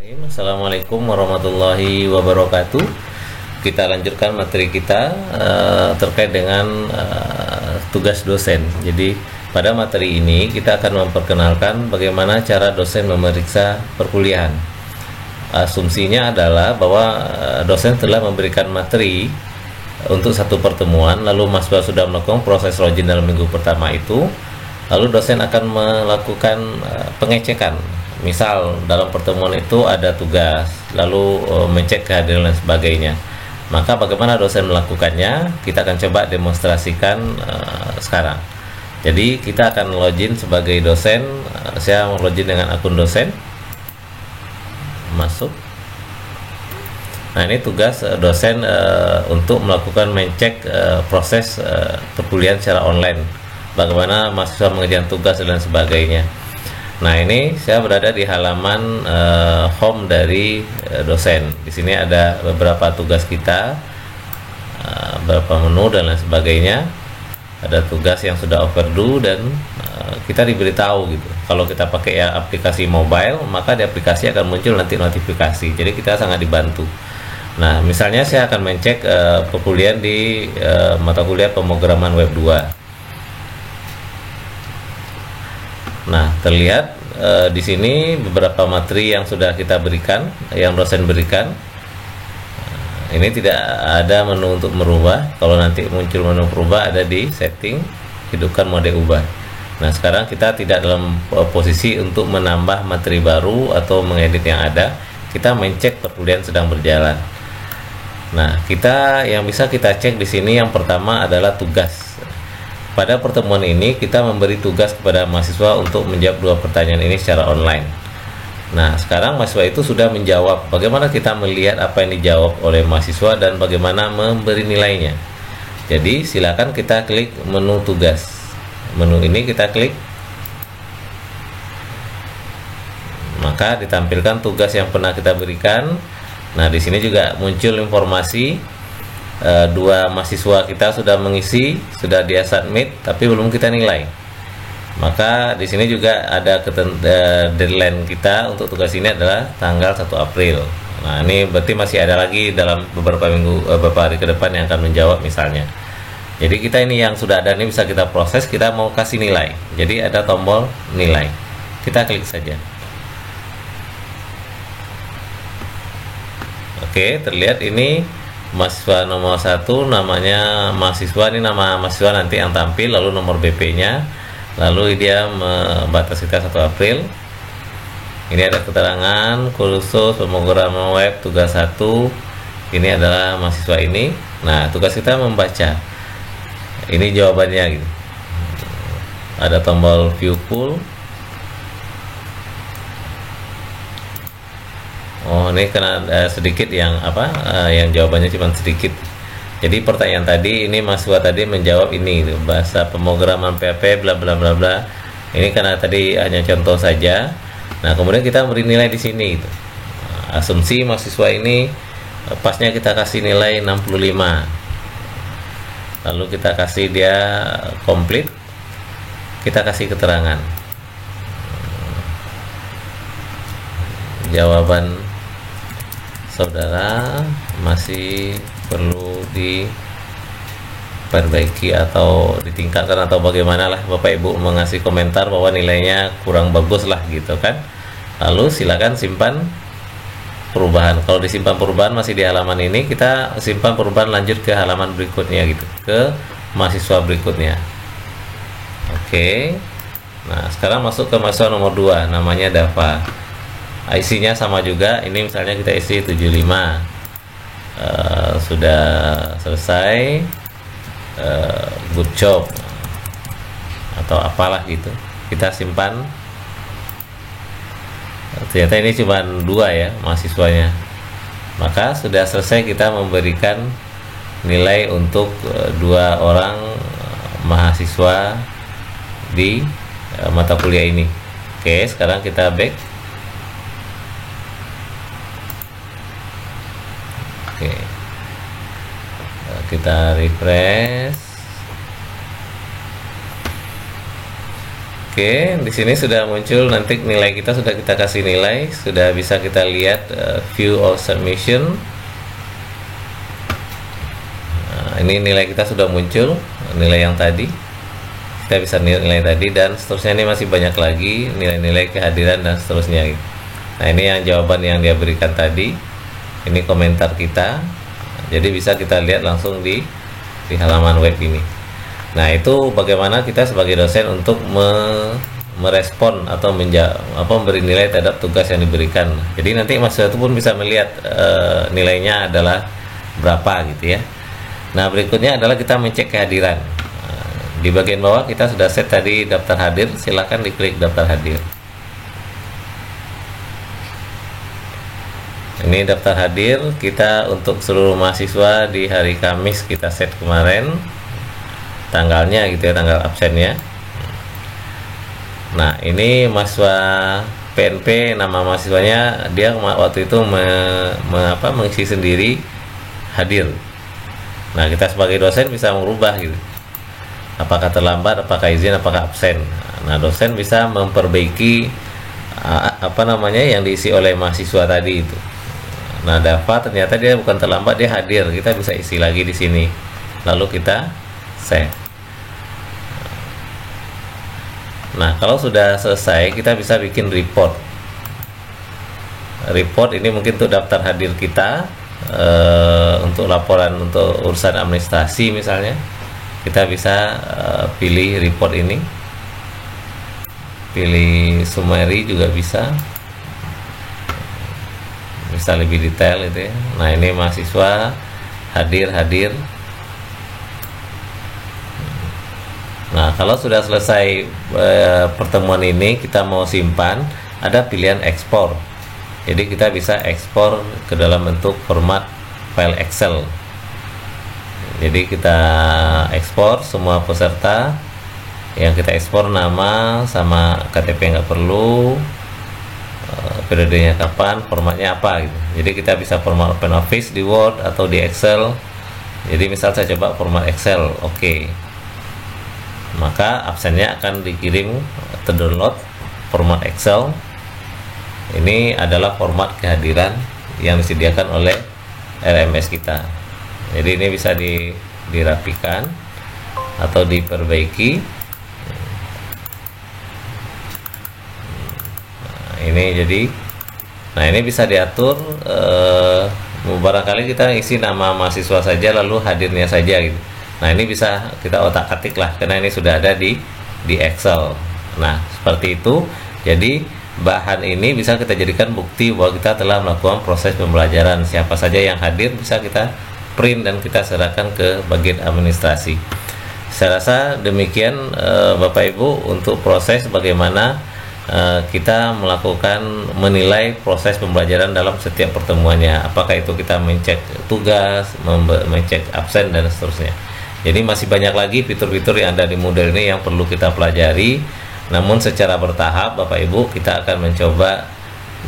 Assalamualaikum warahmatullahi wabarakatuh. Kita lanjutkan materi kita terkait dengan tugas dosen. Jadi pada materi ini kita akan memperkenalkan bagaimana cara dosen memeriksa perkuliahan. Asumsinya adalah bahwa dosen telah memberikan materi untuk satu pertemuan, lalu mahasiswa sudah melakukan proses login dalam minggu pertama itu, lalu dosen akan melakukan pengecekan. Misal dalam pertemuan itu ada tugas, lalu mengecek kehadiran dan sebagainya. Maka bagaimana dosen melakukannya, kita akan coba demonstrasikan sekarang. Jadi kita akan login sebagai dosen. Saya login dengan akun dosen, masuk. Nah, ini tugas dosen untuk melakukan mengecek proses perkuliahan secara online, bagaimana mahasiswa mengerjakan tugas dan sebagainya. Nah, ini saya berada di halaman home dari dosen. Di sini ada beberapa tugas kita, beberapa menu dan lain sebagainya. Ada tugas yang sudah overdue dan kita diberitahu gitu. Kalau kita pakai ya aplikasi mobile, maka di aplikasi akan muncul nanti notifikasi. Jadi kita sangat dibantu. Nah, misalnya saya akan mengecek perkuliahan di mata kuliah pemrograman web 2. Nah, terlihat di sini beberapa materi yang sudah kita berikan, yang dosen berikan. Ini tidak ada menu untuk merubah. Kalau nanti muncul menu berubah, ada di setting, hidupkan mode ubah. Nah, sekarang kita tidak dalam posisi untuk menambah materi baru atau mengedit yang ada. Kita mencek perkuliahan sedang berjalan. Nah, yang bisa kita cek di sini yang pertama adalah tugas. Pada pertemuan ini kita memberi tugas kepada mahasiswa untuk menjawab 2 pertanyaan ini secara online. Nah, sekarang mahasiswa itu sudah menjawab. Bagaimana kita melihat apa yang dijawab oleh mahasiswa dan bagaimana memberi nilainya? Jadi silakan kita klik menu tugas. Menu ini kita klik, maka ditampilkan tugas yang pernah kita berikan. Nah, di sini juga muncul informasi 2 mahasiswa kita sudah mengisi, sudah dia submit, tapi belum kita nilai. Maka di sini juga ada deadline kita untuk tugas ini adalah tanggal 1 April. Nah, ini berarti masih ada lagi dalam beberapa hari ke depan yang akan menjawab misalnya. Jadi kita ini yang sudah ada ini bisa kita proses, kita mau kasih nilai. Jadi ada tombol nilai. Kita klik saja. Oke, terlihat ini mahasiswa nomor 1 namanya mahasiswa, ini nama mahasiswa nanti yang tampil, lalu nomor BP nya, lalu dia batas kita 1 April. Ini ada keterangan kursus pemrograman web tugas 1. Ini adalah mahasiswa ini. Nah, tugas kita membaca. Ini jawabannya gitu. Ada tombol view full. Oh, ini karena sedikit yang yang jawabannya cuma sedikit. Jadi pertanyaan tadi ini mahasiswa tadi menjawab ini gitu, bahasa pemrograman PHP bla bla bla bla. Ini karena tadi hanya contoh saja. Nah, kemudian kita beri nilai di sini gitu. Asumsi mahasiswa ini pasnya kita kasih nilai 65. Lalu kita kasih dia komplit. Kita kasih keterangan. Jawaban saudara masih perlu diperbaiki atau ditingkatkan atau bagaimana lah, Bapak Ibu mengasih komentar bahwa nilainya kurang bagus lah gitu kan. Lalu silakan simpan perubahan. Kalau disimpan perubahan masih di halaman ini, kita simpan perubahan lanjut ke halaman berikutnya gitu, ke mahasiswa berikutnya. Oke. Nah, sekarang masuk ke mahasiswa nomor 2, namanya Dava. IC-nya sama juga. Ini misalnya kita isi 75. Sudah selesai, good job atau apalah gitu. Kita simpan. Ternyata ini cuma 2 ya mahasiswanya. Maka sudah selesai kita memberikan nilai untuk 2 orang mahasiswa di mata kuliah ini. Oke, sekarang kita back. Oke, kita refresh. Oke, di sini sudah muncul nanti nilai kita, sudah kita kasih nilai, sudah bisa kita lihat view of submission. Nah, ini nilai kita sudah muncul, nilai yang tadi. Kita bisa nilai tadi dan seterusnya, ini masih banyak lagi nilai-nilai kehadiran dan seterusnya. Nah, ini yang jawaban yang dia berikan tadi. Ini komentar kita. Jadi bisa kita lihat langsung di halaman web ini. Nah, itu bagaimana kita sebagai dosen untuk merespon atau memberi nilai terhadap tugas yang diberikan. Jadi nanti mahasiswa itu pun bisa melihat nilainya adalah berapa gitu ya. Nah, berikutnya adalah kita mencek kehadiran. Di bagian bawah kita sudah set tadi daftar hadir, silakan diklik daftar hadir. Ini daftar hadir kita untuk seluruh mahasiswa di hari Kamis kita set kemarin. Tanggalnya gitu ya, tanggal absennya. Nah, ini mahasiswa PNP, nama mahasiswanya dia waktu itu mengisi sendiri hadir. Nah, kita sebagai dosen bisa merubah gitu, apakah terlambat, apakah izin, apakah absen. Nah, dosen bisa memperbaiki yang diisi oleh mahasiswa tadi itu. Nah, dapat ternyata dia bukan terlambat, dia hadir, kita bisa isi lagi di sini, lalu kita save. Nah, kalau sudah selesai kita bisa bikin report. Report ini mungkin untuk daftar hadir kita, untuk laporan untuk urusan administrasi misalnya, kita bisa pilih report ini, pilih summary juga bisa lebih detail itu ya. Nah, ini mahasiswa hadir. Nah, kalau sudah selesai pertemuan ini, kita mau simpan, ada pilihan ekspor. Jadi kita bisa ekspor ke dalam bentuk format file Excel. Jadi kita ekspor semua peserta, yang kita ekspor nama sama KTP nggak perlu, periodenya kapan, formatnya apa gitu. Jadi kita bisa format OpenOffice di Word atau di Excel. Jadi misal saya coba format Excel, oke. Maka absennya akan dikirim terdownload format Excel. Ini adalah format kehadiran yang disediakan oleh LMS kita. Jadi ini bisa dirapikan atau diperbaiki. Nah, ini bisa diatur. Barangkali kita isi nama mahasiswa saja lalu hadirnya saja gitu. Nah, ini bisa kita otak-atik lah, karena ini sudah ada di Excel. Nah, seperti itu. Jadi bahan ini bisa kita jadikan bukti bahwa kita telah melakukan proses pembelajaran. Siapa saja yang hadir bisa kita print dan kita serahkan ke bagian administrasi. Saya rasa demikian Bapak Ibu untuk proses bagaimana kita menilai proses pembelajaran dalam setiap pertemuannya. Apakah itu kita mencek tugas, mencek absen dan seterusnya. Jadi masih banyak lagi fitur-fitur yang ada di Moodle ini yang perlu kita pelajari. Namun secara bertahap Bapak Ibu kita akan mencoba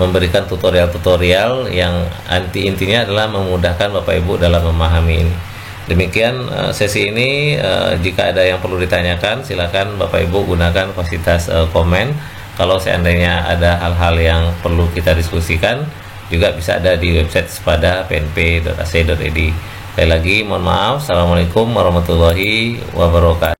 memberikan tutorial-tutorial yang intinya adalah memudahkan Bapak Ibu dalam memahami ini. Demikian sesi ini. Jika ada yang perlu ditanyakan silakan Bapak Ibu gunakan fasilitas komen. Kalau seandainya ada hal-hal yang perlu kita diskusikan juga bisa ada di website Sepada pnp.ac.id. Sekali lagi mohon maaf. Assalamualaikum warahmatullahi wabarakatuh.